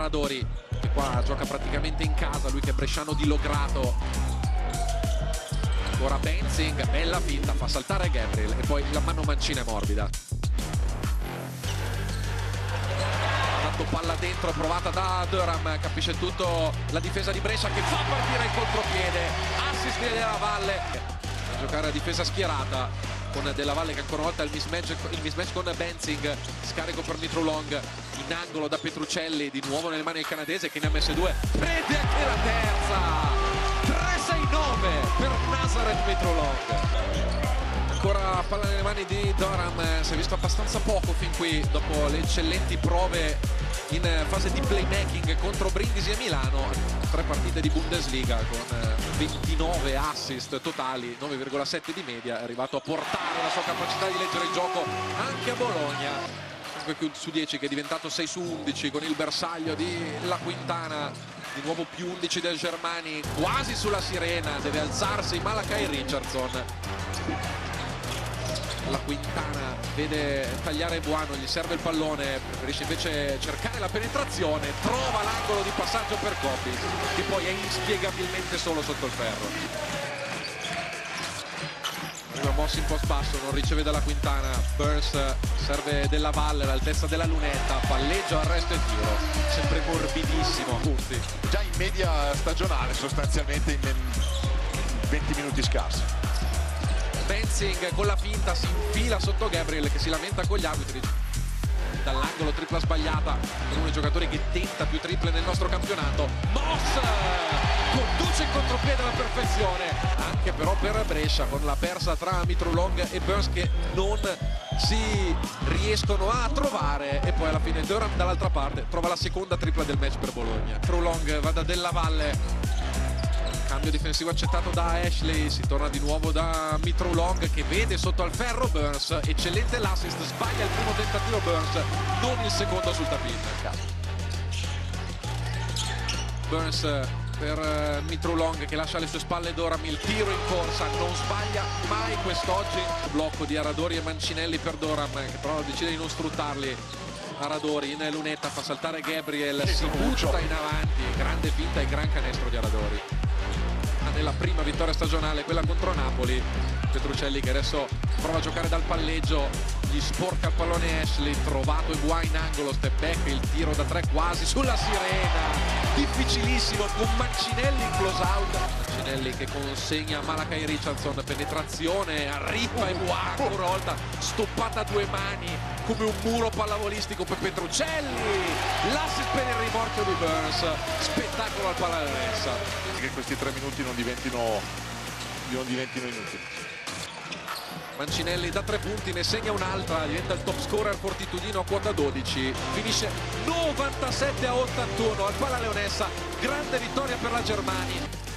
Aradori, che qua gioca praticamente in casa, lui che è bresciano di Lograto. Ora Benzing, bella finta, fa saltare Gabriel e poi la mano mancina è morbida. Tanto palla dentro, provata da Durham, capisce tutto la difesa di Brescia che fa partire il contropiede, assist Della Valle. A giocare a difesa schierata con Della Valle che ancora una volta il mismatch con Benzing, scarico per Mitrolong in angolo da Petruccelli, di nuovo nelle mani del canadese che ne ha messe due, prende anche la terza. 3-6-9 per Nazareth Mitrolong. Ancora palla nelle mani di Durham, si è visto abbastanza poco fin qui dopo le eccellenti prove in fase di playmaking contro Brindisi e Milano. 3 partite di Bundesliga con 29 assist totali, 9,7 di media, è arrivato a portare la sua capacità di leggere il gioco anche a Bologna. Su 10 che è diventato 6 su 11 con il bersaglio di La Quintana, di nuovo più 11 del Germani, quasi sulla sirena, deve alzarsi Malakai Richardson. La Quintana vede tagliare Buono, gli serve il pallone, preferisce invece cercare la penetrazione, trova l'angolo di passaggio per Coppi che poi è inspiegabilmente solo sotto il ferro. Prima mossa in post basso, non riceve dalla Quintana, Burns serve Della Valle all'altezza della lunetta, palleggio, arresto e tiro, sempre morbidissimo a punti. Già in media stagionale sostanzialmente in 20 minuti scarsi. Benzing con la finta si infila sotto Gabriel che si lamenta con gli arbitri. Dall'angolo tripla sbagliata per uno dei giocatori che tenta più triple nel nostro campionato. Moss conduce il contropiede alla perfezione, anche però per Brescia con la persa tra Mitrolong e Burns che non si riescono a trovare, e poi alla fine Durham dall'altra parte trova la seconda tripla del match per Bologna. Mitrolong va da Della Valle, cambio difensivo accettato da Ashley, si torna di nuovo da Mitrolong che vede sotto al ferro Burns, eccellente l'assist, sbaglia il primo tentativo Burns, non il secondo sul tapin. Burns per Mitrolong che lascia alle sue spalle Durham, il tiro in corsa, non sbaglia mai quest'oggi. Blocco di Aradori e Mancinelli per Durham che però decide di non sfruttarli. Aradori in lunetta fa saltare Gabriel, si butta in avanti, grande finta e gran canestro di Aradori. Nella prima vittoria stagionale, quella contro Napoli, Petruccelli che adesso prova a giocare dal palleggio, gli sporca il pallone Ashley, trovato Ebua in angolo, step back, il tiro da 3 quasi sulla sirena, difficilissimo con Mancinelli in close out. Mancinelli che consegna Malakai Richardson, penetrazione, arriva Ebua ancora una volta, stoppata a 2 mani come un muro pallavolistico per Petruccelli, l'assist per il rimorchio di Burns, spettacolo al Pallalenessa. Che questi 3 minuti non diventino inutili. Mancinelli da 3 punti ne segna un'altra, diventa il top scorer fortitudino a quota 12, finisce 97-81 al Pallaleonessa, grande vittoria per la Germania.